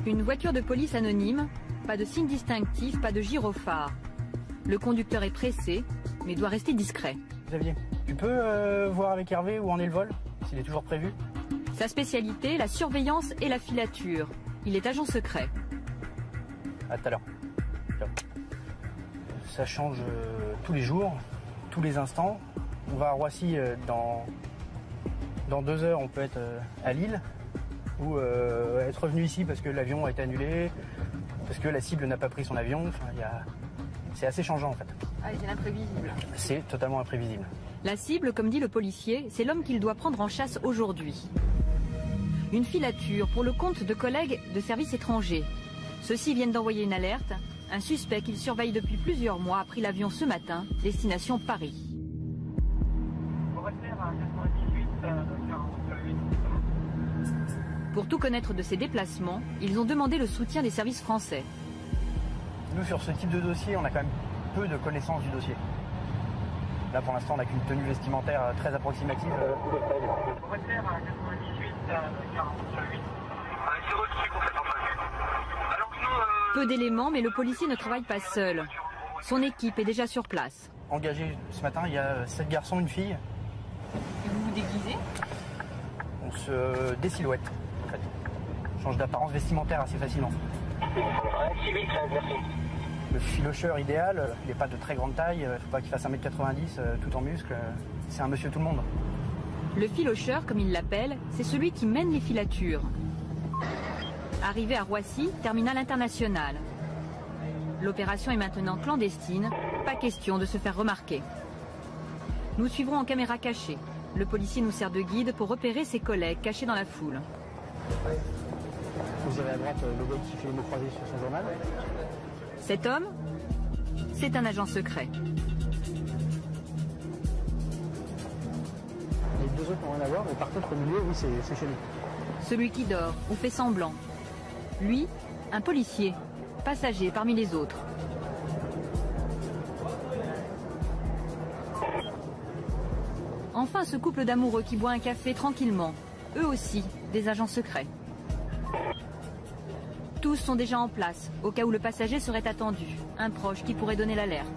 Une voiture de police anonyme, pas de signe distinctif, pas de gyrophare. Le conducteur est pressé, mais doit rester discret. Xavier, tu peux voir avec Hervé où en est le vol, s'il est toujours prévu? Sa spécialité, la surveillance et la filature. Il est agent secret. À tout à l'heure. Ça change tous les jours, tous les instants. On va à Roissy dans 2 heures, on peut être à Lille ou être revenu ici parce que l'avion a été annulé, parce que la cible n'a pas pris son avion. Enfin, c'est assez changeant en fait. Ah, c'est imprévisible. C'est totalement imprévisible. La cible, comme dit le policier, c'est l'homme qu'il doit prendre en chasse aujourd'hui. Une filature pour le compte de collègues de services étrangers. Ceux-ci viennent d'envoyer une alerte. Un suspect qu'il surveille depuis plusieurs mois a pris l'avion ce matin, destination Paris. Pour tout connaître de ses déplacements, ils ont demandé le soutien des services français. Nous, sur ce type de dossier, on a quand même peu de connaissances du dossier. Là, pour l'instant, on n'a qu'une tenue vestimentaire très approximative. Peu d'éléments, mais le policier ne travaille pas seul. Son équipe est déjà sur place. Engagé ce matin, il y a 7 garçons, une fille. Et vous vous déguisez? On se désilhouette, en fait. On change d'apparence vestimentaire assez facilement. Le filocheur idéal, il n'est pas de très grande taille, il ne faut pas qu'il fasse 1m90 tout en muscles. C'est un monsieur tout le monde. Le filocheur, comme il l'appelle, c'est celui qui mène les filatures. Arrivé à Roissy, terminal international. L'opération est maintenant clandestine, pas question de se faire remarquer. Nous suivrons en caméra cachée. Le policier nous sert de guide pour repérer ses collègues cachés dans la foule. Vous avez à droite le gars qui fait le mot croisé sur son journal. Cet homme, c'est un agent secret. Les 2 autres n'ont rien à voir, mais par contre au milieu, oui, c'est chez lui. Celui qui dort ou fait semblant. Lui, un policier, passager parmi les autres. Enfin, ce couple d'amoureux qui boit un café tranquillement. Eux aussi, des agents secrets. Tous sont déjà en place, au cas où le passager serait attendu. Un proche qui pourrait donner l'alerte.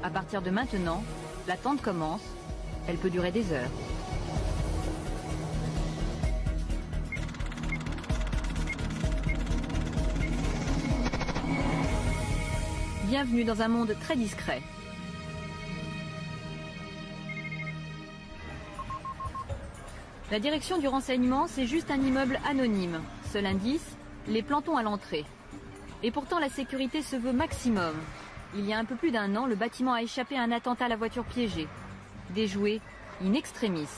À partir de maintenant, l'attente commence. Elle peut durer des heures. Bienvenue dans un monde très discret. La direction du renseignement, c'est juste un immeuble anonyme. Seul indice, les plantons à l'entrée. Et pourtant, la sécurité se veut maximum. Il y a un peu plus d'1 an, le bâtiment a échappé à un attentat à la voiture piégée. Déjoué in extremis.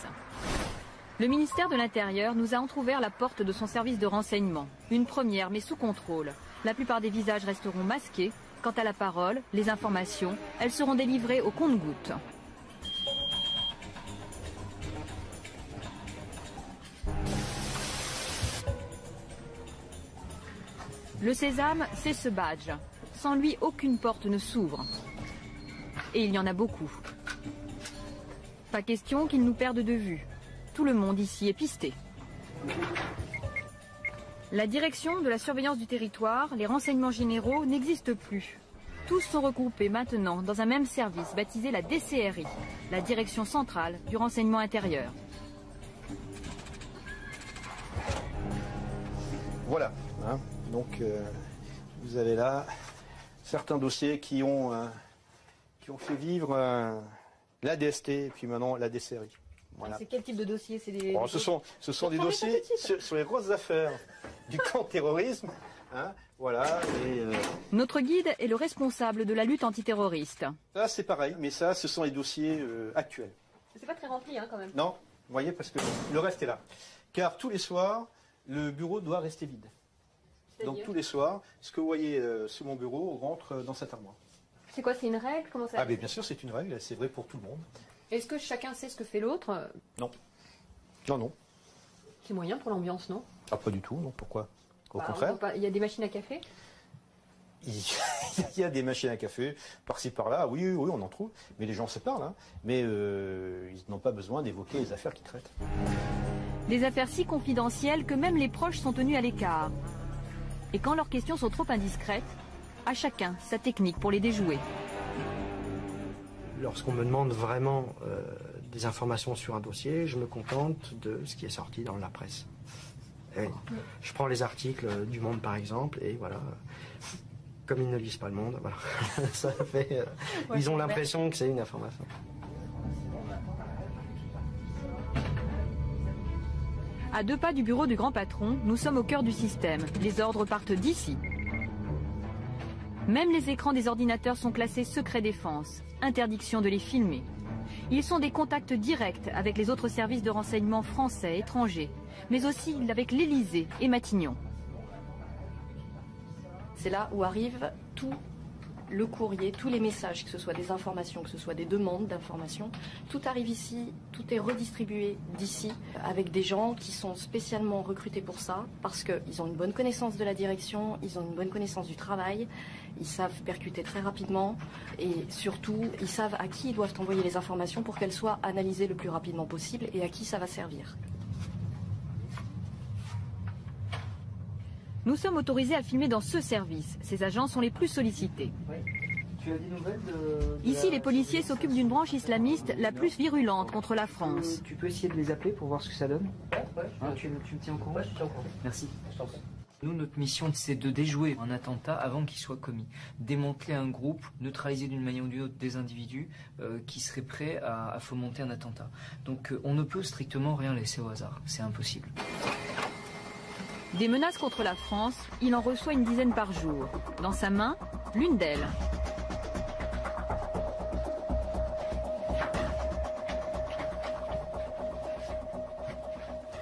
Le ministère de l'Intérieur nous a entrouvert la porte de son service de renseignement. Une première, mais sous contrôle. La plupart des visages resteront masqués. Quant à la parole, les informations, elles seront délivrées au compte-gouttes. Le sésame, c'est ce badge. Sans lui, aucune porte ne s'ouvre. Et il y en a beaucoup. Pas question qu'ils nous perdent de vue. Tout le monde ici est pisté. La direction de la surveillance du territoire, les renseignements généraux n'existent plus. Tous sont regroupés maintenant dans un même service baptisé la DCRI, la Direction centrale du renseignement intérieur. Voilà, hein, donc vous avez là certains dossiers qui ont fait vivre la DST et puis maintenant la DCRI. Voilà. C'est quel type de dossier? C'est des... Bon, ce sont des dossiers sur les grosses affaires du contre-terrorisme. Hein, voilà. Notre guide est le responsable de la lutte antiterroriste. Ça, c'est pareil, mais ça, ce sont les dossiers actuels. C'est pas très rempli, hein, quand même. Non, vous voyez, parce que le reste est là. Car tous les soirs, le bureau doit rester vide. Donc tous les soirs, ce que vous voyez sous mon bureau rentre dans cette armoire. C'est quoi, c'est une règle? Comment ça? Ah, mais bien sûr, c'est une règle, c'est vrai pour tout le monde. Est-ce que chacun sait ce que fait l'autre? Non. Non, non. C'est moyen pour l'ambiance, non? Ah, pas du tout, non. Pourquoi? Au contraire. Il y a des machines à café? Il y a des machines à café, par-ci par-là, oui, on en trouve, mais les gens se parlent, hein. Mais ils n'ont pas besoin d'évoquer les affaires qu'ils traitent. Des affaires si confidentielles que même les proches sont tenus à l'écart. Et quand leurs questions sont trop indiscrètes, à chacun sa technique pour les déjouer. Lorsqu'on me demande vraiment des informations sur un dossier, je me contente de ce qui est sorti dans la presse. Et je prends les articles du Monde par exemple, et voilà, comme ils ne lisent pas le Monde, voilà. Ça fait, ils ont l'impression que c'est une information. À 2 pas du bureau du grand patron, nous sommes au cœur du système. Les ordres partent d'ici. Même les écrans des ordinateurs sont classés secret défense. Interdiction de les filmer. Ils sont des contacts directs avec les autres services de renseignement français, étrangers, mais aussi avec l'Élysée et Matignon. C'est là où arrive tout le courrier, tous les messages, que ce soit des informations, que ce soit des demandes d'informations. Tout arrive ici, tout est redistribué d'ici, avec des gens qui sont spécialement recrutés pour ça, parce qu'ils ont une bonne connaissance de la direction, ils ont une bonne connaissance du travail, ils savent percuter très rapidement, et surtout, ils savent à qui ils doivent envoyer les informations pour qu'elles soient analysées le plus rapidement possible et à qui ça va servir. Nous sommes autorisés à filmer dans ce service. Ces agents sont les plus sollicités. Oui. Tu as des nouvelles Ici, les policiers s'occupent d'une branche islamiste la plus virulente contre la France. Tu peux essayer de les appeler pour voir ce que ça donne? Hein, tu me tiens au courant? Ouais, je tiens au courant. Merci. Nous, notre mission, c'est de déjouer un attentat avant qu'il soit commis. Démanteler un groupe, neutraliser d'une manière ou d'une autre des individus qui seraient prêts à fomenter un attentat. Donc on ne peut strictement rien laisser au hasard. C'est impossible. Des menaces contre la France, il en reçoit une dizaine par jour. Dans sa main, l'une d'elles.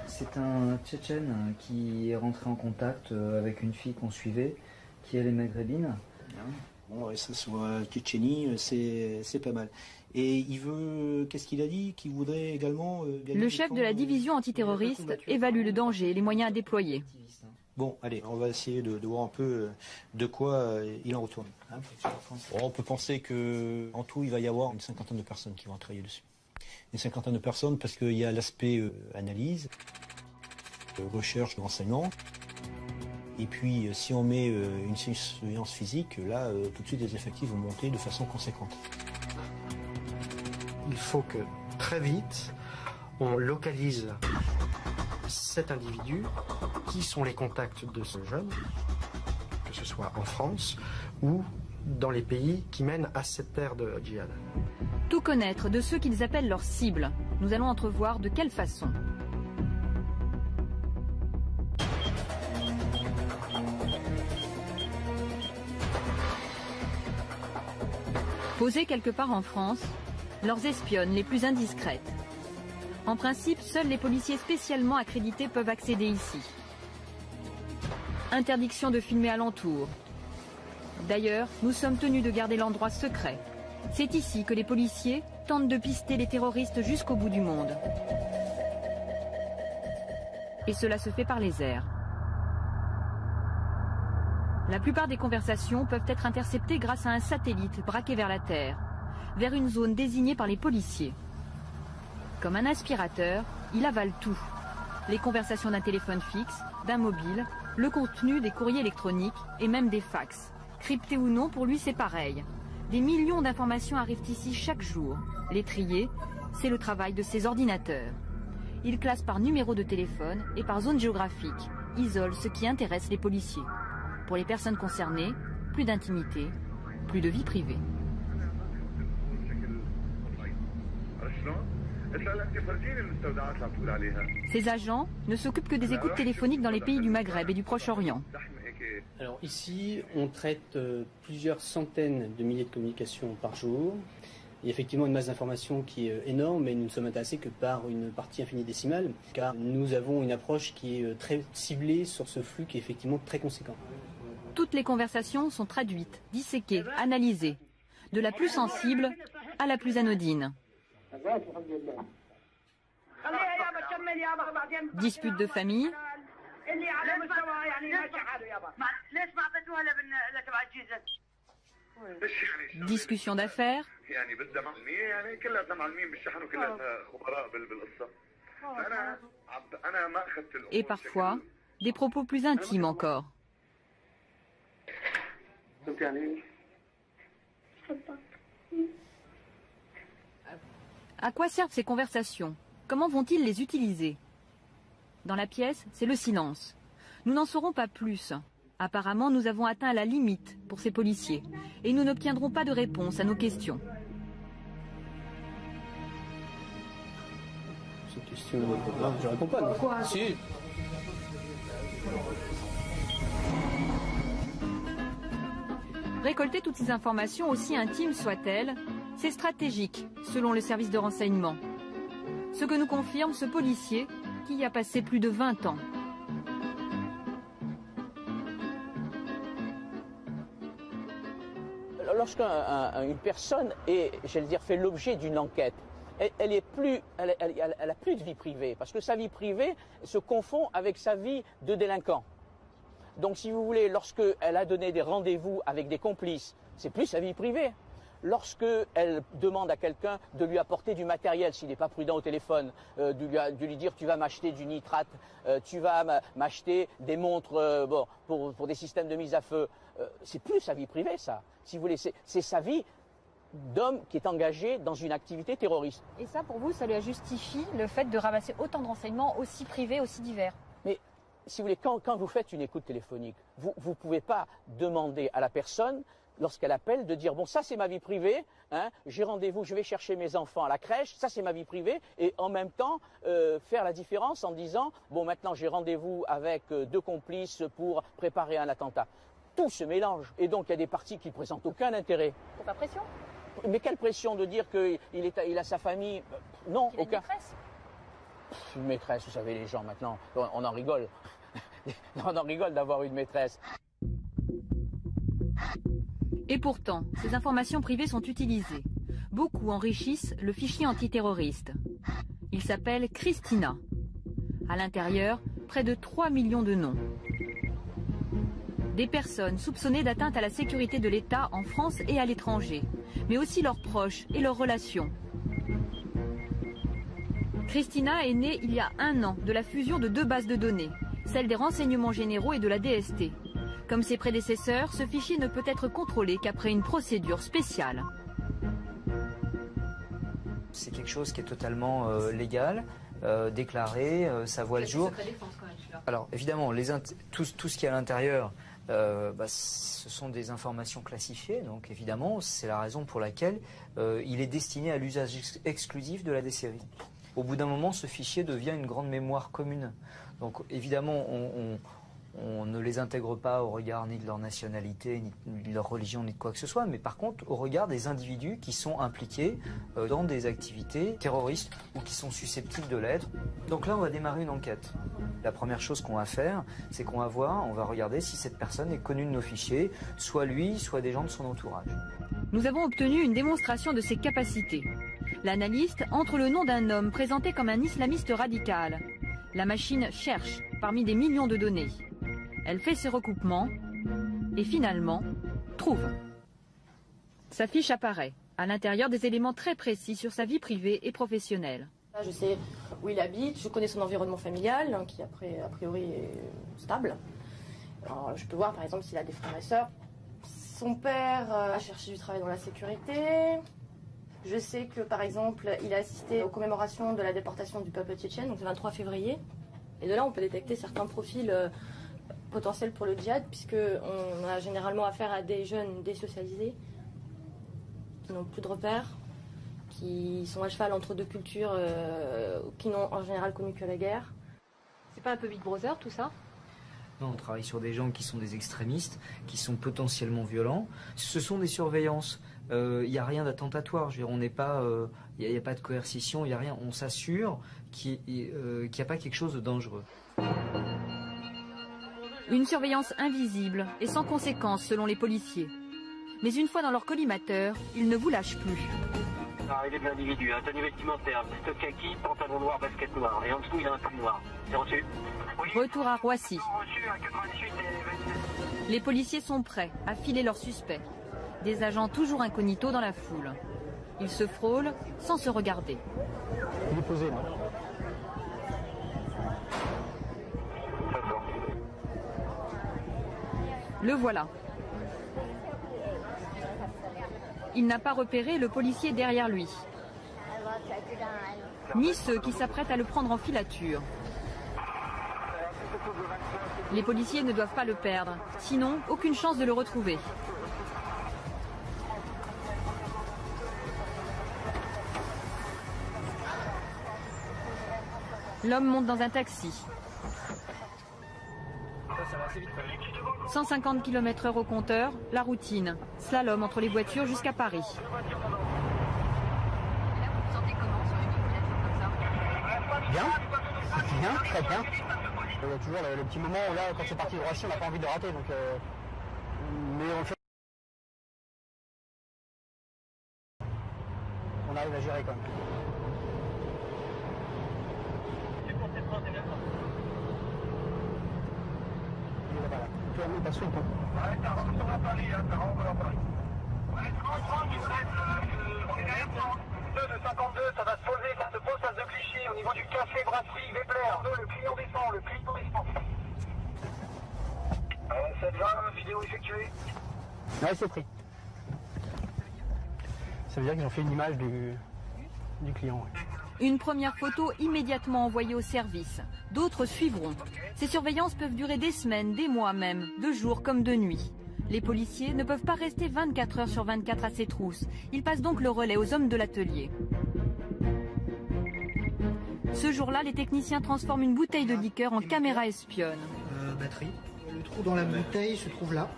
C'est un Tchétchène qui est rentré en contact avec une fille qu'on suivait, qui elle est maghrébine. Bon, ouais, ça soit Tchétchénie, c'est pas mal. Et il veut, qu'est-ce qu'il a dit? Qu'il voudrait également gagner Le du chef temps, de la division antiterroriste évalue le danger et les moyens à déployer. Bon, allez, on va essayer de voir un peu de quoi il en retourne. Hein. Bon, on peut penser qu'en tout, il va y avoir une cinquantaine de personnes qui vont travailler dessus. Une cinquantaine de personnes parce qu'il y a l'aspect analyse, recherche, renseignement. Et puis, si on met une surveillance physique, là, tout de suite, les effectifs vont monter de façon conséquente. Il faut que, très vite, on localise cet individu, qui sont les contacts de ce jeune, que ce soit en France ou dans les pays qui mènent à cette terre de djihad. Tout connaître de ceux qu'ils appellent leurs cibles. Nous allons entrevoir de quelle façon. Posées quelque part en France, leurs espionnes les plus indiscrètes. En principe, seuls les policiers spécialement accrédités peuvent accéder ici. Interdiction de filmer alentour. D'ailleurs, nous sommes tenus de garder l'endroit secret. C'est ici que les policiers tentent de pister les terroristes jusqu'au bout du monde. Et cela se fait par les airs. La plupart des conversations peuvent être interceptées grâce à un satellite braqué vers la Terre, vers une zone désignée par les policiers. Comme un aspirateur, il avale tout. Les conversations d'un téléphone fixe, d'un mobile, le contenu des courriers électroniques et même des fax. Cryptés ou non, pour lui c'est pareil. Des millions d'informations arrivent ici chaque jour. Les trier, c'est le travail de ces ordinateurs. Il classe par numéro de téléphone et par zone géographique, isole ce qui intéresse les policiers. Pour les personnes concernées, plus d'intimité, plus de vie privée. Ces agents ne s'occupent que des écoutes téléphoniques dans les pays du Maghreb et du Proche-Orient. Alors ici, on traite plusieurs centaines de milliers de communications par jour. Il y a effectivement une masse d'informations qui est énorme, mais nous ne sommes intéressés que par une partie infini-décimale, car nous avons une approche qui est très ciblée sur ce flux qui est effectivement très conséquent. Toutes les conversations sont traduites, disséquées, analysées, de la plus sensible à la plus anodine. Disputes de famille, discussions d'affaires, et parfois des propos plus intimes encore. À quoi servent ces conversations? Comment vont-ils les utiliser? Dans la pièce, c'est le silence. Nous n'en saurons pas plus. Apparemment, nous avons atteint la limite pour ces policiers et nous n'obtiendrons pas de réponse à nos questions. Ces questions, je réponds pas. Pourquoi? Si. Récolter toutes ces informations, aussi intimes soient-elles, c'est stratégique, selon le service de renseignement. Ce que nous confirme ce policier qui y a passé plus de 20 ans. Lorsqu'une personne est, j'allais dire, fait l'objet d'une enquête, elle a plus de vie privée, parce que sa vie privée se confond avec sa vie de délinquant. Donc, si vous voulez, lorsqu'elle a donné des rendez-vous avec des complices, c'est plus sa vie privée. Lorsqu'elle demande à quelqu'un de lui apporter du matériel, s'il n'est pas prudent au téléphone, de lui dire tu vas m'acheter du nitrate, tu vas m'acheter des montres pour des systèmes de mise à feu, c'est plus sa vie privée, ça. Si vous voulez, c'est sa vie d'homme qui est engagé dans une activité terroriste. Et ça, pour vous, ça lui justifie le fait de ramasser autant de renseignements aussi privés, aussi divers? Mais si vous voulez, quand vous faites une écoute téléphonique, vous ne pouvez pas demander à la personne, lorsqu'elle appelle, de dire bon, ça c'est ma vie privée, hein, j'ai rendez-vous, je vais chercher mes enfants à la crèche, ça c'est ma vie privée, et en même temps faire la différence en disant bon, maintenant j'ai rendez-vous avec 2 complices pour préparer un attentat. Tout se mélange, et donc il y a des parties qui ne présentent aucun intérêt. Pour pas pression? Mais quelle pression de dire qu'il a sa famille? Non, aucun. Une maîtresse? Une maîtresse, vous savez, les gens maintenant, on en rigole. On en rigole d'avoir une maîtresse. Et pourtant, ces informations privées sont utilisées. Beaucoup enrichissent le fichier antiterroriste. Il s'appelle Christina. À l'intérieur, près de 3 millions de noms. Des personnes soupçonnées d'atteinte à la sécurité de l'État en France et à l'étranger, mais aussi leurs proches et leurs relations. Christina est née il y a 1 an de la fusion de 2 bases de données, celle des renseignements généraux et de la DST. Comme ses prédécesseurs, ce fichier ne peut être contrôlé qu'après une procédure spéciale. C'est quelque chose qui est totalement légal, déclaré, ça voit le jour. Alors évidemment, tout ce qui est à l'intérieur, ce sont des informations classifiées, donc évidemment, c'est la raison pour laquelle il est destiné à l'usage exclusif de la DCRI. Au bout d'un moment, ce fichier devient une grande mémoire commune. Donc évidemment, on ne les intègre pas au regard ni de leur nationalité, ni de leur religion, ni de quoi que ce soit, mais par contre au regard des individus qui sont impliqués dans des activités terroristes ou qui sont susceptibles de l'être. Donc là, on va démarrer une enquête. La première chose qu'on va faire, c'est qu'on va regarder si cette personne est connue de nos fichiers, soit lui, soit des gens de son entourage. Nous avons obtenu une démonstration de ses capacités. L'analyste entre le nom d'un homme présenté comme un islamiste radical. La machine cherche parmi des millions de données. Elle fait ses recoupements et finalement trouve. Sa fiche apparaît, à l'intérieur des éléments très précis sur sa vie privée et professionnelle. Là, je sais où il habite, je connais son environnement familial, hein, qui a priori est stable. Alors, je peux voir par exemple s'il a des frères et sœurs. Son père a cherché du travail dans la sécurité. Je sais que par exemple, il a assisté aux commémorations de la déportation du peuple tchétchène, donc le 23 février. Et de là, on peut détecter certains profils potentiels pour le djihad, puisqu'on a généralement affaire à des jeunes désocialisés, qui n'ont plus de repères, qui sont à cheval entre 2 cultures, qui n'ont en général connu que la guerre. C'est pas un peu Big Brother tout ça? Non, on travaille sur des gens qui sont des extrémistes, qui sont potentiellement violents. Ce sont des surveillances. Il n'y a rien d'attentatoire. On n'est pas, il n'y a pas de coercition, il n'y a rien. On s'assure qu'il n'y a pas quelque chose de dangereux. Une surveillance invisible et sans conséquence selon les policiers. Mais une fois dans leur collimateur, ils ne vous lâchent plus. Arrivée de l'individu, tenue vestimentaire, veste kaki, pantalon noir, basket noir. Et en dessous, il a un pull noir. C'est reçu? Oui. Retour à Roissy. Reçu à 88 et... Les policiers sont prêts à filer leurs suspects. Des agents toujours incognito dans la foule. Ils se frôlent sans se regarder. Il est posé là. Le voilà. Il n'a pas repéré le policier derrière lui, ni ceux qui s'apprêtent à le prendre en filature. Les policiers ne doivent pas le perdre, sinon aucune chance de le retrouver. L'homme monte dans un taxi. 150 km/h au compteur, la routine. Slalom entre les voitures jusqu'à Paris. Bien, bien, très bien. Il y a toujours le petit moment où là, quand c'est parti de Roissy, on n'a pas envie de rater. Donc, mais on fait. On arrive à gérer quand même. Voilà. Tu as mis pas sur le pont. Ouais, ça rentre sur la Paris, ça rentre sur Paris. Ouais, 33, il reste, on est derrière toi. 2 de 52, ça va se poser, ça se pose face de Clichy au niveau du café brasserie Weppler. Le client descend, le client descend. C'est déjà vidéo effectuée. Ouais, c'est pris. Ça veut dire qu'ils ont fait une image du client. Ouais. Une première photo immédiatement envoyée au service. D'autres suivront. Ces surveillances peuvent durer des semaines, des mois même, de jour comme de nuit. Les policiers ne peuvent pas rester 24 heures sur 24 à ces trousses. Ils passent donc le relais aux hommes de l'atelier. Ce jour-là, les techniciens transforment une bouteille de liqueur en caméra espionne. Batterie. Le trou dans la bouteille se trouve là.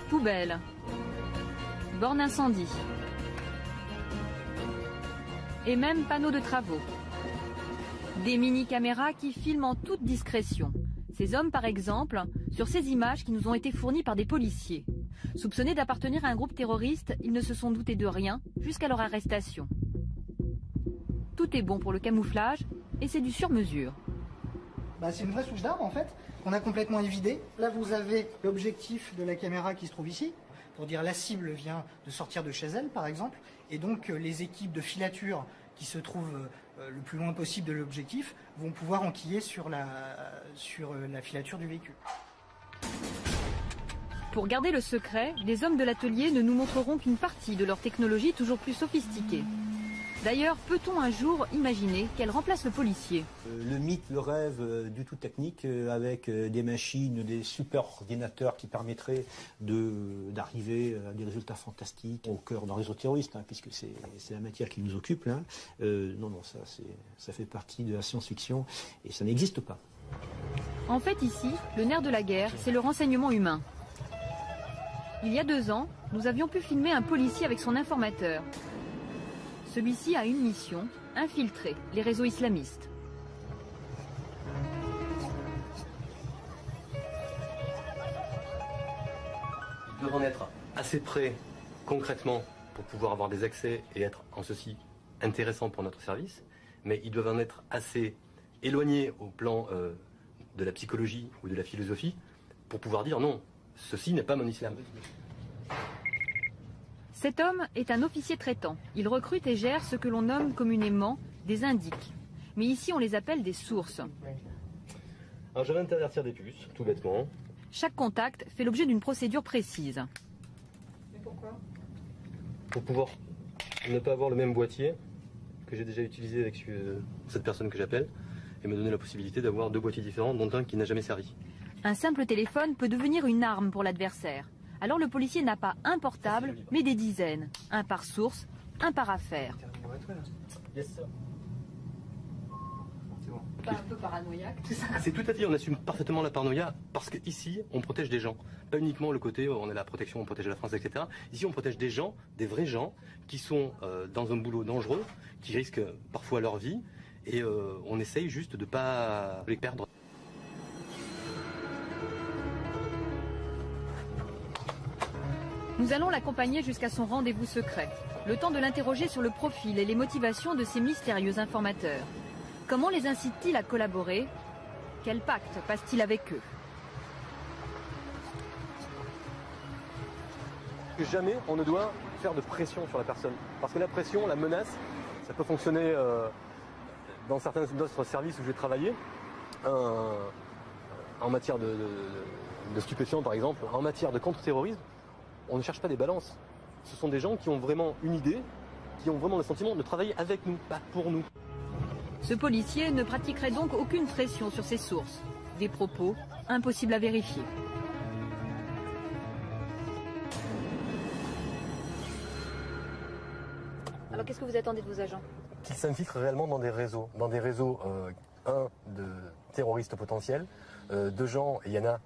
Poubelle. Borne incendie. Et même panneaux de travaux. Des mini-caméras qui filment en toute discrétion. Ces hommes, par exemple, sur ces images qui nous ont été fournies par des policiers. Soupçonnés d'appartenir à un groupe terroriste, ils ne se sont doutés de rien jusqu'à leur arrestation. Tout est bon pour le camouflage et c'est du sur-mesure. C'est une vraie souche d'armes en fait, qu'on a complètement évidée. Là vous avez l'objectif de la caméra qui se trouve ici, pour dire la cible vient de sortir de chez elle par exemple, et donc les équipes de filature qui se trouvent le plus loin possible de l'objectif vont pouvoir enquiller sur la filature du véhicule. Pour garder le secret, les hommes de l'atelier ne nous montreront qu'une partie de leur technologie toujours plus sophistiquée. D'ailleurs, peut-on un jour imaginer qu'elle remplace le policier? Le mythe, le rêve du tout technique avec des machines, des super ordinateurs qui permettraient d'arriver à des résultats fantastiques au cœur d'un réseau terroriste, puisque c'est la matière qui nous occupe. Là. Non, ça fait partie de la science-fiction et ça n'existe pas. En fait, ici, le nerf de la guerre, c'est le renseignement humain. Il y a 2 ans, nous avions pu filmer un policier avec son informateur. Celui-ci a une mission, infiltrer les réseaux islamistes. Ils doivent en être assez près, concrètement, pour pouvoir avoir des accès et être en ceci intéressants pour notre service, mais ils doivent en être assez éloignés au plan de la psychologie ou de la philosophie pour pouvoir dire non, ceci n'est pas mon islam. Cet homme est un officier traitant. Il recrute et gère ce que l'on nomme communément des indiques. Mais ici, on les appelle des sources. Alors je vais intervertir des puces, tout bêtement. Chaque contact fait l'objet d'une procédure précise. Mais pourquoi? Pour pouvoir ne pas avoir le même boîtier que j'ai déjà utilisé avec cette personne que j'appelle et me donner la possibilité d'avoir 2 boîtiers différents, dont un qui n'a jamais servi. Un simple téléphone peut devenir une arme pour l'adversaire. Alors le policier n'a pas un portable, mais des dizaines. Un par source, un par affaire. Pas un peu paranoïaque, tout ça? C'est tout à fait, on assume parfaitement la paranoïa parce qu'ici, on protège des gens. Pas uniquement le côté, on a la protection, on protège la France, etc. Ici, on protège des gens, des vrais gens, qui sont dans un boulot dangereux, qui risquent parfois leur vie, et on essaye juste de ne pas les perdre. Nous allons l'accompagner jusqu'à son rendez-vous secret. Le temps de l'interroger sur le profil et les motivations de ces mystérieux informateurs. Comment les incite-t-il à collaborer? Quel pacte passe-t-il avec eux? Jamais on ne doit faire de pression sur la personne. Parce que la pression, la menace, ça peut fonctionner dans certains d'autres services où j'ai travaillé en matière de stupéfiants par exemple. En matière de contre-terrorisme, on ne cherche pas des balances. Ce sont des gens qui ont vraiment une idée, qui ont vraiment le sentiment de travailler avec nous, pas pour nous. Ce policier ne pratiquerait donc aucune pression sur ses sources. Des propos impossibles à vérifier. Alors qu'est-ce que vous attendez de vos agents? Qu'ils s'infiltrent réellement dans des réseaux. De terroristes potentiels, de gens, et il y en a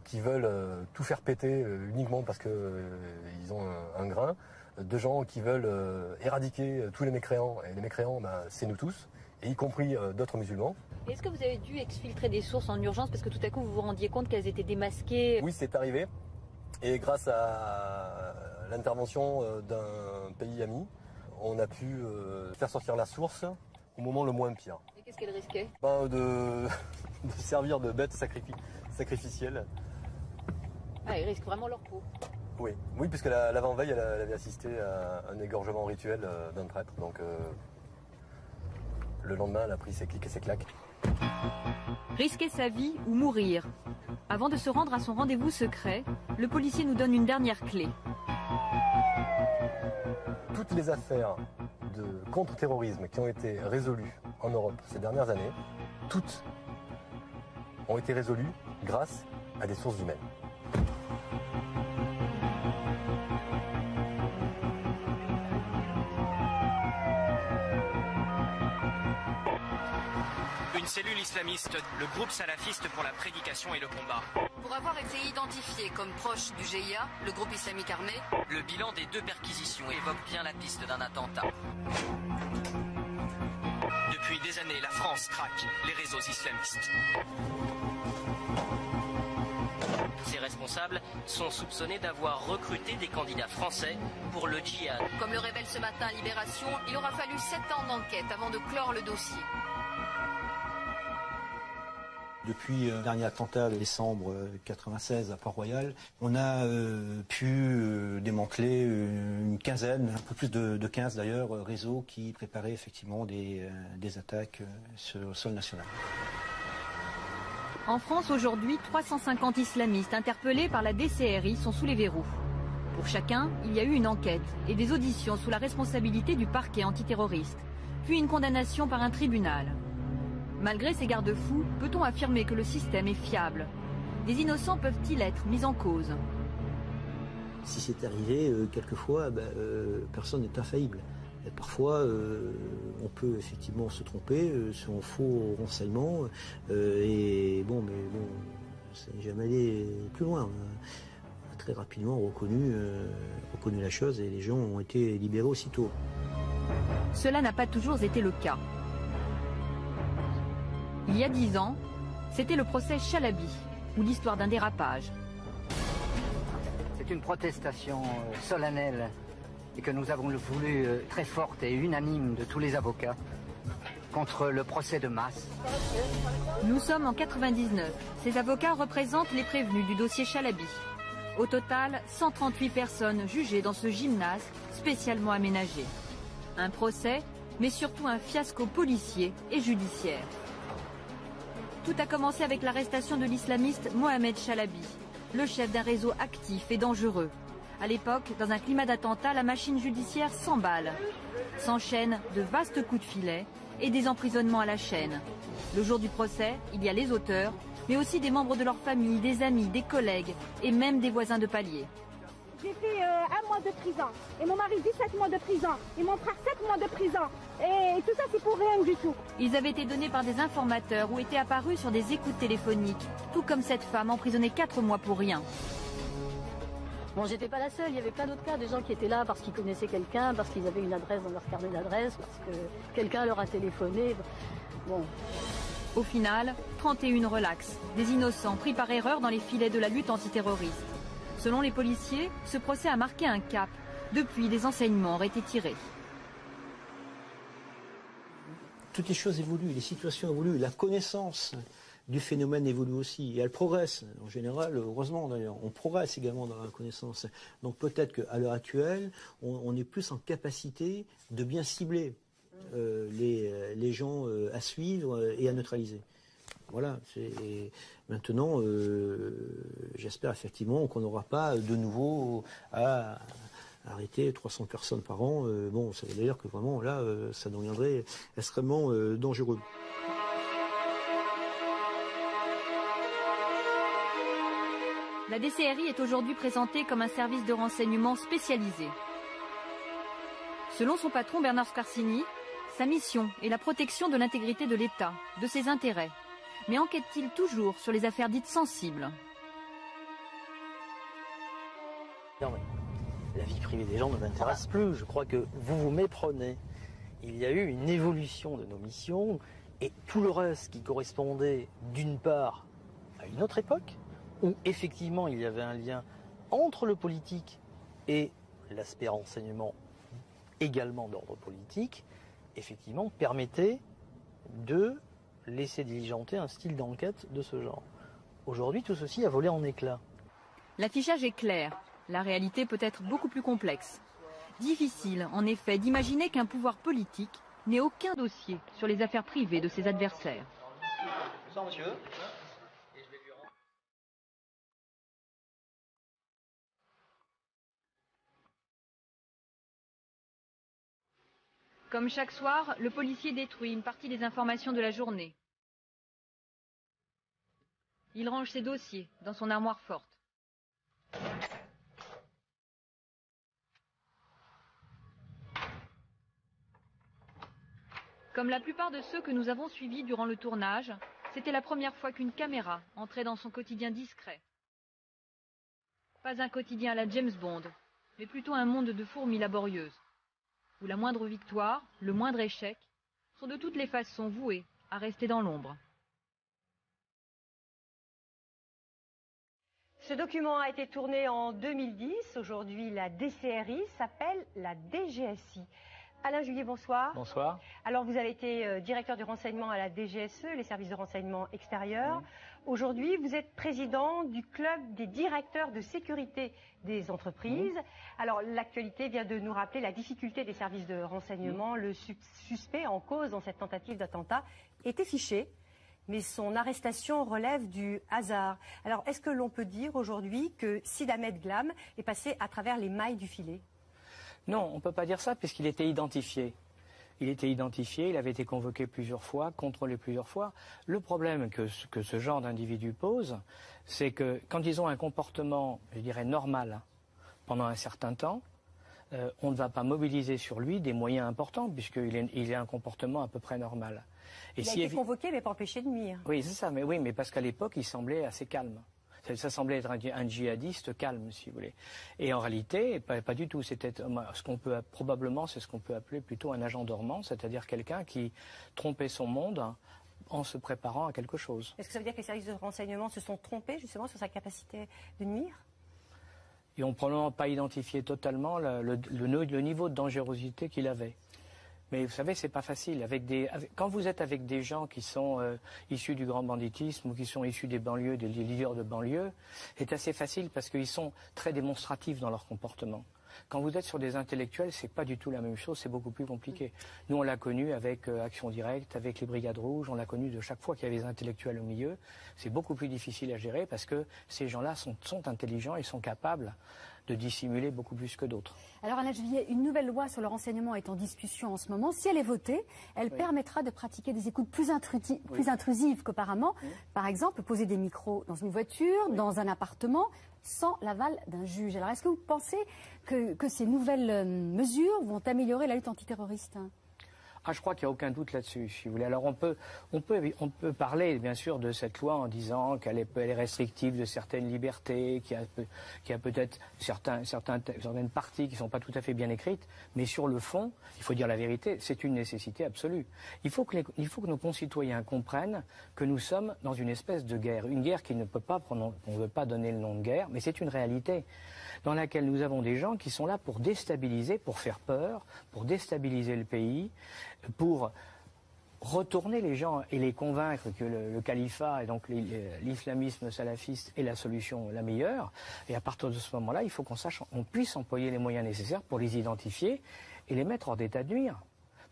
qui veulent tout faire péter uniquement parce qu'ils ont un grain, de gens qui veulent éradiquer tous les mécréants, et les mécréants, c'est nous tous, et y compris d'autres musulmans. Est-ce que vous avez dû exfiltrer des sources en urgence parce que tout à coup vous vous rendiez compte qu'elles étaient démasquées? Oui, c'est arrivé, et grâce à l'intervention d'un pays ami, on a pu faire sortir la source au moment le moins pire. Et qu'est-ce qu'elle risquait? De servir de bête sacrificielle. Ah, ils risquent vraiment leur peau. Oui, puisque l'avant-veille, elle avait assisté à un égorgement rituel d'un prêtre. Donc le lendemain, elle a pris ses clics et ses claques. Risquer sa vie ou mourir. Avant de se rendre à son rendez-vous secret, le policier nous donne une dernière clé. Toutes les affaires de contre-terrorisme qui ont été résolues en Europe ces dernières années, toutes ont été résolues grâce à des sources humaines. Une cellule islamiste, le groupe salafiste pour la prédication et le combat. Pour avoir été identifié comme proche du GIA, le groupe islamique armé, le bilan des 2 perquisitions évoque bien la piste d'un attentat. Depuis des années, la France traque les réseaux islamistes. Ces responsables sont soupçonnés d'avoir recruté des candidats français pour le djihad. Comme le révèle ce matin Libération, il aura fallu 7 ans d'enquête avant de clore le dossier. Depuis le dernier attentat de décembre 96 à Port-Royal, on a pu démanteler une quinzaine, un peu plus de 15 d'ailleurs, réseaux qui préparaient effectivement des attaques sur le sol national. En France aujourd'hui, 350 islamistes interpellés par la DCRI sont sous les verrous. Pour chacun, il y a eu une enquête et des auditions sous la responsabilité du parquet antiterroriste, puis une condamnation par un tribunal. Malgré ces garde-fous, peut-on affirmer que le système est fiable? Des innocents peuvent-ils être mis en cause? Si c'est arrivé, quelquefois, personne n'est infaillible. Et parfois, on peut effectivement se tromper sur un faux renseignement. Ça n'est jamais allé plus loin. On a très rapidement reconnu la chose et les gens ont été libérés aussitôt. Cela n'a pas toujours été le cas. Il y a 10 ans, c'était le procès Chalabi, ou l'histoire d'un dérapage. C'est une protestation solennelle et que nous avons voulu très forte et unanime de tous les avocats contre le procès de masse. Nous sommes en 99. Ces avocats représentent les prévenus du dossier Chalabi. Au total, 138 personnes jugées dans ce gymnase spécialement aménagé. Un procès, mais surtout un fiasco policier et judiciaire. Tout a commencé avec l'arrestation de l'islamiste Mohamed Chalabi, le chef d'un réseau actif et dangereux. À l'époque, dans un climat d'attentat, la machine judiciaire s'emballe. S'enchaînent de vastes coups de filet et des emprisonnements à la chaîne. Le jour du procès, il y a les auteurs, mais aussi des membres de leur famille, des amis, des collègues et même des voisins de palier. J'ai fait 1 mois de prison, et mon mari 17 mois de prison, et mon frère 7 mois de prison, et tout ça c'est pour rien du tout. Ils avaient été donnés par des informateurs ou étaient apparus sur des écoutes téléphoniques, tout comme cette femme emprisonnée 4 mois pour rien. Bon, j'étais pas la seule, il y avait plein d'autres cas, des gens qui étaient là parce qu'ils connaissaient quelqu'un, parce qu'ils avaient une adresse dans leur carnet d'adresse, parce que quelqu'un leur a téléphoné. Bon. Au final, 31 relax, des innocents pris par erreur dans les filets de la lutte antiterroriste. Selon les policiers, ce procès a marqué un cap. Depuis, des enseignements auraient été tirés. Toutes les choses évoluent, les situations évoluent, la connaissance du phénomène évolue aussi. Et elle progresse. En général, heureusement d'ailleurs, on progresse également dans la connaissance. Donc peut-être qu'à l'heure actuelle, on est plus en capacité de bien cibler les gens à suivre et à neutraliser. Voilà. Maintenant, j'espère effectivement qu'on n'aura pas de nouveau à arrêter 300 personnes par an. Bon, ça veut dire que vraiment, là, ça deviendrait extrêmement dangereux. La DCRI est aujourd'hui présentée comme un service de renseignement spécialisé. Selon son patron Bernard Scarsini, sa mission est la protection de l'intégrité de l'État, de ses intérêts. Mais enquête-t-il toujours sur les affaires dites sensibles? Non mais la vie privée des gens ne m'intéresse plus. Je crois que vous vous méprenez. Il y a eu une évolution de nos missions et tout le reste qui correspondait d'une part à une autre époque, où effectivement il y avait un lien entre le politique et l'aspect renseignement également d'ordre politique, effectivement permettait de laisser diligenter un style d'enquête de ce genre. Aujourd'hui, tout ceci a volé en éclats. L'affichage est clair. La réalité peut être beaucoup plus complexe. Difficile, en effet, d'imaginer qu'un pouvoir politique n'ait aucun dossier sur les affaires privées de ses adversaires. Bonsoir, monsieur. Comme chaque soir, le policier détruit une partie des informations de la journée. Il range ses dossiers dans son armoire forte. Comme la plupart de ceux que nous avons suivis durant le tournage, c'était la première fois qu'une caméra entrait dans son quotidien discret. Pas un quotidien à la James Bond, mais plutôt un monde de fourmis laborieuses, où la moindre victoire, le moindre échec, sont de toutes les façons voués à rester dans l'ombre. Ce document a été tourné en 2010. Aujourd'hui, la DCRI s'appelle la DGSI. Alain Juillet, bonsoir. Bonsoir. Alors, vous avez été directeur du renseignement à la DGSE, les services de renseignement extérieurs. Oui. Aujourd'hui, vous êtes président du club des directeurs de sécurité des entreprises. Oui. Alors, l'actualité vient de nous rappeler la difficulté des services de renseignement. Oui. Le suspect en cause dans cette tentative d'attentat était fiché, mais son arrestation relève du hasard. Alors, est-ce que l'on peut dire aujourd'hui que Sid Ahmed Glam est passé à travers les mailles du filet ? Non, on ne peut pas dire ça puisqu'il était identifié. Il était identifié, il avait été convoqué plusieurs fois, contrôlé plusieurs fois. Le problème que ce genre d'individu pose, c'est que quand ils ont un comportement, je dirais, normal pendant un certain temps, on ne va pas mobiliser sur lui des moyens importants puisqu'il a un comportement à peu près normal. Et il a été convoqué mais pas empêché de nuire. Oui, c'est ça, mais parce qu'à l'époque, il semblait assez calme. Ça semblait être un djihadiste calme, si vous voulez. Et en réalité, pas du tout. C'était probablement, c'est ce qu'on peut appeler plutôt un agent dormant, c'est-à-dire quelqu'un qui trompait son monde en se préparant à quelque chose. Est-ce que ça veut dire que les services de renseignement se sont trompés justement sur sa capacité de nuire ? Ils n'ont probablement pas identifié totalement le niveau de dangerosité qu'il avait. Mais vous savez, c'est pas facile. Quand vous êtes avec des gens qui sont issus du grand banditisme ou qui sont issus des banlieues, des leaders de banlieue, c'est assez facile parce qu'ils sont très démonstratifs dans leur comportement. Quand vous êtes sur des intellectuels, c'est pas du tout la même chose, c'est beaucoup plus compliqué. Nous, on l'a connu avec Action Directe, avec les Brigades Rouges, on l'a connu de chaque fois qu'il y avait des intellectuels au milieu. C'est beaucoup plus difficile à gérer parce que ces gens-là sont intelligents et sont capables de dissimuler beaucoup plus que d'autres. Alors Alain Juillet, une nouvelle loi sur le renseignement est en discussion en ce moment. Si elle est votée, elle permettra de pratiquer des écoutes plus intrusives qu'auparavant. Oui. Par exemple, poser des micros dans une voiture, dans un appartement, sans l'aval d'un juge. Alors est-ce que vous pensez que ces nouvelles mesures vont améliorer la lutte antiterroriste ? Je crois qu'il n'y a aucun doute là-dessus, si vous voulez. Alors on peut parler bien sûr de cette loi en disant qu'elle est restrictive de certaines libertés, qu'il y a peut-être certaines parties qui ne sont pas tout à fait bien écrites, mais sur le fond, il faut dire la vérité, c'est une nécessité absolue. Il faut que nos concitoyens comprennent que nous sommes dans une espèce de guerre, une guerre qui ne peut pas, on ne veut pas donner le nom de guerre, mais c'est une réalité dans laquelle nous avons des gens qui sont là pour déstabiliser, pour faire peur, pour déstabiliser le pays, pour retourner les gens et les convaincre que le califat et donc l'islamisme salafiste est la solution la meilleure. Et à partir de ce moment-là, il faut qu'on puisse employer les moyens nécessaires pour les identifier et les mettre hors d'état de nuire.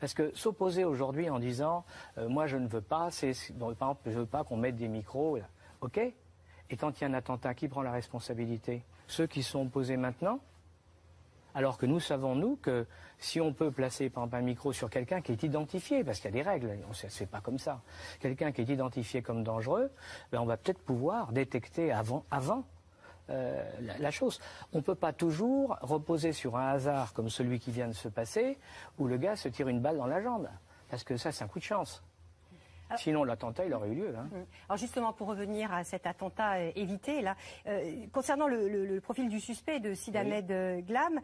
Parce que s'opposer aujourd'hui en disant moi je ne veux pas, par exemple, je ne veux pas qu'on mette des micros, là. Ok. Et quand il y a un attentat, qui prend la responsabilité? Ceux qui sont opposés maintenant? Alors que nous savons, nous, que si on peut placer par exemple un micro sur quelqu'un qui est identifié, parce qu'il y a des règles, on ne se fait pas comme ça, quelqu'un qui est identifié comme dangereux, ben on va peut-être pouvoir détecter avant la chose. On ne peut pas toujours reposer sur un hasard comme celui qui vient de se passer, où le gars se tire une balle dans la jambe, parce que ça c'est un coup de chance. Sinon, l'attentat, il aurait eu lieu. Hein. Alors justement, pour revenir à cet attentat évité, là, concernant le profil du suspect de Sid Ahmed Glam,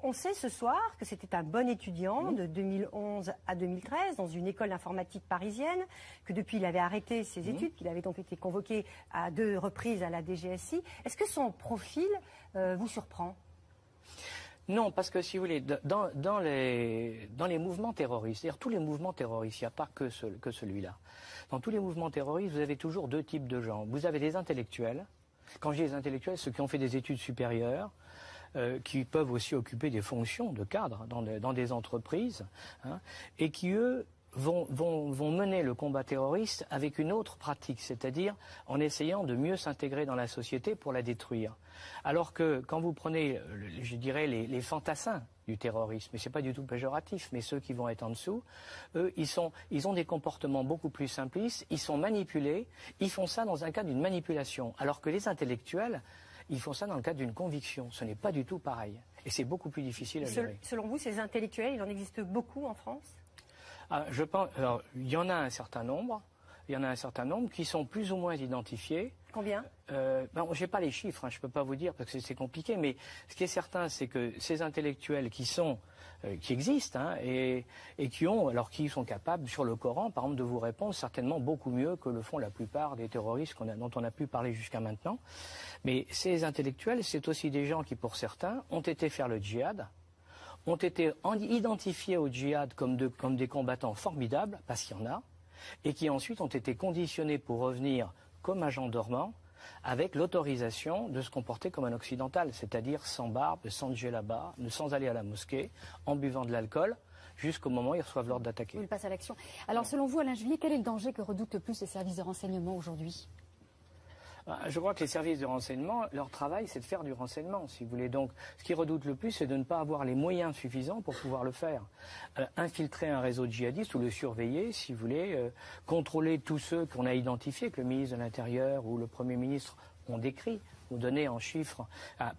on sait ce soir que c'était un bon étudiant de 2011 à 2013 dans une école informatique parisienne, que depuis il avait arrêté ses études, qu'il avait donc été convoqué à 2 reprises à la DGSI. Est-ce que son profil vous surprend ? Non, parce que si vous voulez, dans les mouvements terroristes, c'est-à-dire tous les mouvements terroristes, il n'y a pas que celui-là. Dans tous les mouvements terroristes, vous avez toujours 2 types de gens. Vous avez des intellectuels. Quand je dis des intellectuels, ceux qui ont fait des études supérieures, qui peuvent aussi occuper des fonctions de cadre dans des entreprises, hein, et qui, eux, vont mener le combat terroriste avec une autre pratique, c'est-à-dire en essayant de mieux s'intégrer dans la société pour la détruire. Alors que quand vous prenez, je dirais, les fantassins du terrorisme, et c'est pas du tout péjoratif, mais ceux qui vont être en dessous, eux, ils ont des comportements beaucoup plus simplistes, ils sont manipulés, ils font ça dans un cadre d'une manipulation, alors que les intellectuels, ils font ça dans le cadre d'une conviction. Ce n'est pas du tout pareil, et c'est beaucoup plus difficile à gérer. Selon vous, ces intellectuels, il en existe beaucoup en France ? Je pense, alors, il y en a un certain nombre. Il y en a un certain nombre qui sont plus ou moins identifiés. Combien ? Je n'ai pas les chiffres, hein, je ne peux pas vous dire parce que c'est compliqué. Mais ce qui est certain, c'est que ces intellectuels qui existent hein, et qui sont capables sur le Coran, par exemple, de vous répondre certainement beaucoup mieux que le font la plupart des terroristes dont on a pu parler jusqu'à maintenant. Mais ces intellectuels, c'est aussi des gens qui, pour certains, ont été faire le djihad, ont été identifiés au djihad comme des combattants formidables, parce qu'il y en a, et qui ensuite ont été conditionnés pour revenir comme agents dormants, avec l'autorisation de se comporter comme un occidental, c'est-à-dire sans barbe, sans djellaba, sans aller à la mosquée, en buvant de l'alcool, jusqu'au moment où ils reçoivent l'ordre d'attaquer. Ils passent à l'action. Alors selon vous, Alain Juillet, quel est le danger que redoutent le plus les services de renseignement aujourd'hui ? Je crois que les services de renseignement, leur travail, c'est de faire du renseignement, si vous voulez. Donc, ce qu'ils redoutent le plus, c'est de ne pas avoir les moyens suffisants pour pouvoir le faire. Infiltrer un réseau djihadiste ou le surveiller, si vous voulez, contrôler tous ceux qu'on a identifiés, que le ministre de l'Intérieur ou le Premier ministre ont décrit, ont donné en chiffres.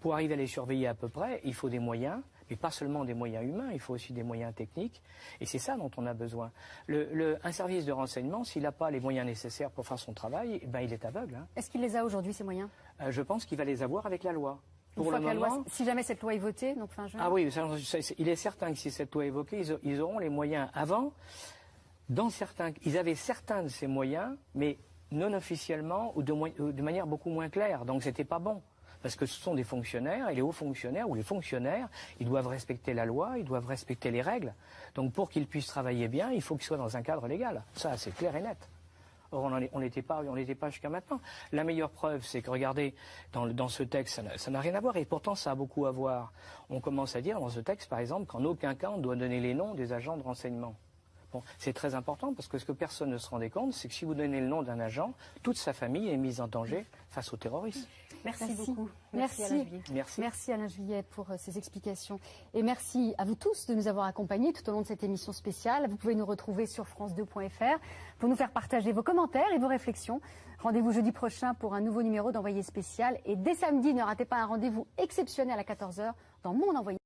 Pour arriver à les surveiller à peu près, il faut des moyens. Mais pas seulement des moyens humains, il faut aussi des moyens techniques. Et c'est ça dont on a besoin. Un service de renseignement, s'il n'a pas les moyens nécessaires pour faire son travail, ben, il est aveugle. Hein. Est-ce qu'il les a aujourd'hui, ces moyens ? Je pense qu'il va les avoir avec la loi. Pour le moment, si jamais cette loi est votée, donc fin juin. Ah oui, il est certain que si cette loi est votée, ils auront les moyens. Avant, ils avaient certains de ces moyens, mais non officiellement ou de manière beaucoup moins claire. Donc c'était pas bon. Parce que ce sont des fonctionnaires, et les hauts fonctionnaires ou les fonctionnaires, ils doivent respecter la loi, ils doivent respecter les règles. Donc pour qu'ils puissent travailler bien, il faut qu'ils soient dans un cadre légal. Ça, c'est clair et net. Or, on n'était pas jusqu'à maintenant. La meilleure preuve, c'est que, regardez, dans ce texte, ça n'a rien à voir, et pourtant ça a beaucoup à voir. On commence à dire dans ce texte, par exemple, qu'en aucun cas on doit donner les noms des agents de renseignement. Bon, c'est très important parce que ce que personne ne se rendait compte, c'est que si vous donnez le nom d'un agent, toute sa famille est mise en danger face aux terroristes. Merci beaucoup. Merci Alain Juillet. Merci Alain Juillet pour ces explications. Et merci à vous tous de nous avoir accompagnés tout au long de cette émission spéciale. Vous pouvez nous retrouver sur france2.fr pour nous faire partager vos commentaires et vos réflexions. Rendez-vous jeudi prochain pour un nouveau numéro d'Envoyé spécial. Et dès samedi, ne ratez pas un rendez-vous exceptionnel à 14h dans Mon Envoyé.